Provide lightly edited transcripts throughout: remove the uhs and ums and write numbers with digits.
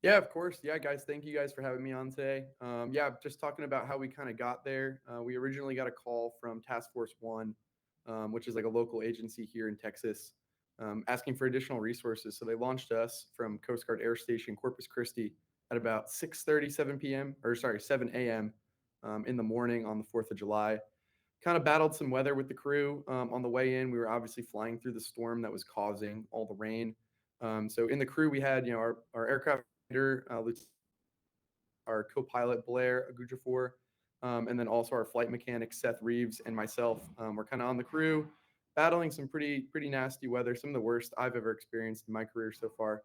Yeah, of course. Yeah, guys, thank you guys for having me on today. Yeah, just talking about how we kind of got there. We originally got a call from Task Force One, which is like a local agency here in Texas, asking for additional resources. So they launched us from Coast Guard Air Station Corpus Christi at about 6:37 p.m. or sorry, 7 a.m. In the morning on the 4th of July. Kind of battled some weather with the crew on the way in. We were obviously flying through the storm that was causing all the rain. So in the crew, we had our aircraft leader, our co-pilot Blair Agujafor, and then also our flight mechanic Seth Reeves and myself. We're kind of on the crew, battling some pretty nasty weather, some of the worst I've ever experienced in my career so far.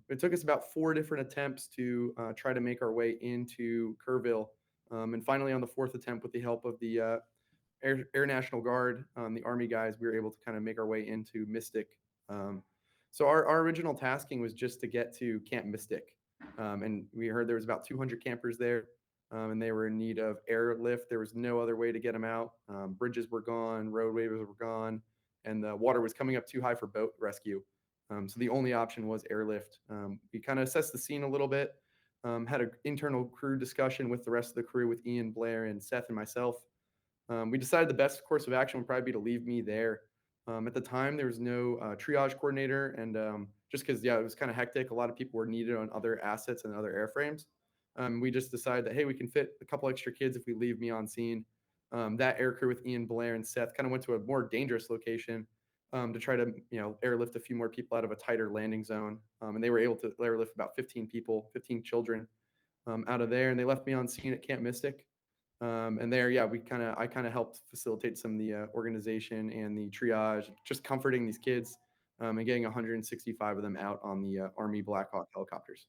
It took us about 4 different attempts to try to make our way into Kerrville, and finally on the fourth attempt, with the help of the Air National Guard, the Army guys, we were able to kind of make our way into Mystic. Um, so our original tasking was just to get to Camp Mystic, and we heard there was about 200 campers there, and they were in need of airlift. There was no other way to get them out. Bridges were gone, roadways were gone, and the water was coming up too high for boat rescue. So the only option was airlift. We kind of assessed the scene a little bit, had an internal crew discussion with the rest of the crew, with Ian, Blair, and Seth and myself. We decided the best course of action would probably be to leave me there. At the time, there was no triage coordinator, and just because, yeah, it was kind of hectic. A lot of people were needed on other assets and other airframes. We just decided that, hey, we can fit a couple extra kids if we leave me on scene. That aircrew with Ian, Blair, and Seth kind of went to a more dangerous location to try to, airlift a few more people out of a tighter landing zone. And they were able to airlift about 15 people, 15 children out of there, and they left me on scene at Camp Mystic. And there, yeah, I kind of helped facilitate some of the organization and the triage, just comforting these kids, and getting 165 of them out on the Army Black Hawk helicopters.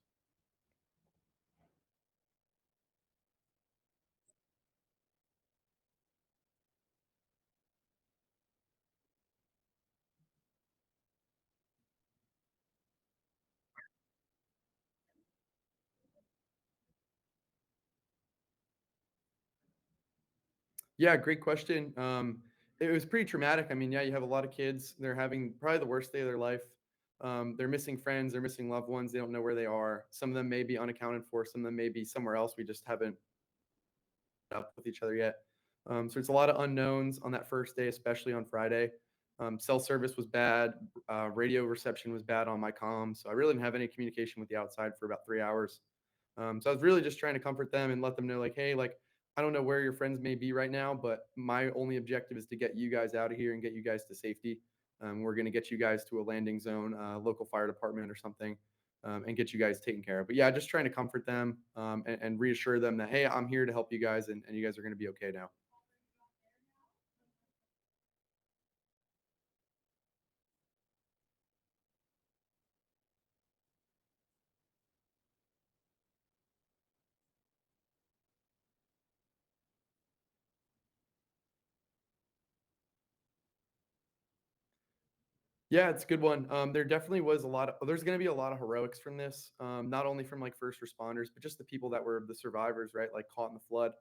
Yeah, great question. It was pretty traumatic. I mean, yeah, you have a lot of kids. They're having probably the worst day of their life. They're missing friends. They're missing loved ones. They don't know where they are. Some of them may be unaccounted for. Some of them may be somewhere else. We just haven't up with each other yet. So it's a lot of unknowns on that first day, especially on Friday. Cell service was bad. Radio reception was bad on my comm. So I really didn't have any communication with the outside for about 3 hours. So I was really just trying to comfort them and let them know, like, hey, like, I don't know where your friends may be right now, but my only objective is to get you guys out of here and get you guys to safety. We're going to get you guys to a landing zone, local fire department or something, and get you guys taken care of. But yeah, just trying to comfort them, and reassure them that, hey, I'm here to help you guys, and you guys are going to be okay now. Yeah, it's a good one. There definitely was a lot of, there's going to be a lot of heroics from this, not only from like first responders, but just the people that were the survivors, right? Like caught in the flood.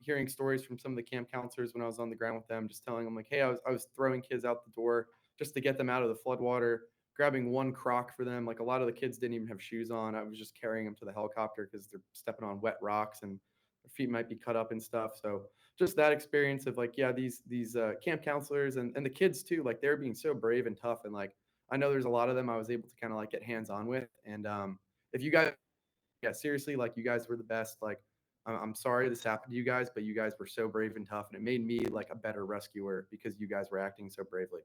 Hearing stories from some of the camp counselors when I was on the ground with them, just telling them like, hey, I was throwing kids out the door just to get them out of the flood water, grabbing one crock for them. Like a lot of the kids didn't even have shoes on. I was just carrying them to the helicopter because they're stepping on wet rocks and their feet might be cut up and stuff. So just that experience of like, yeah, these camp counselors and the kids too, like they're being so brave and tough. And like, I know there's a lot of them I was able to kind of like get hands on with. And if you guys, yeah, seriously, like you guys were the best. Like, I'm sorry this happened to you guys, but you guys were so brave and tough, and it made me like a better rescuer because you guys were acting so bravely.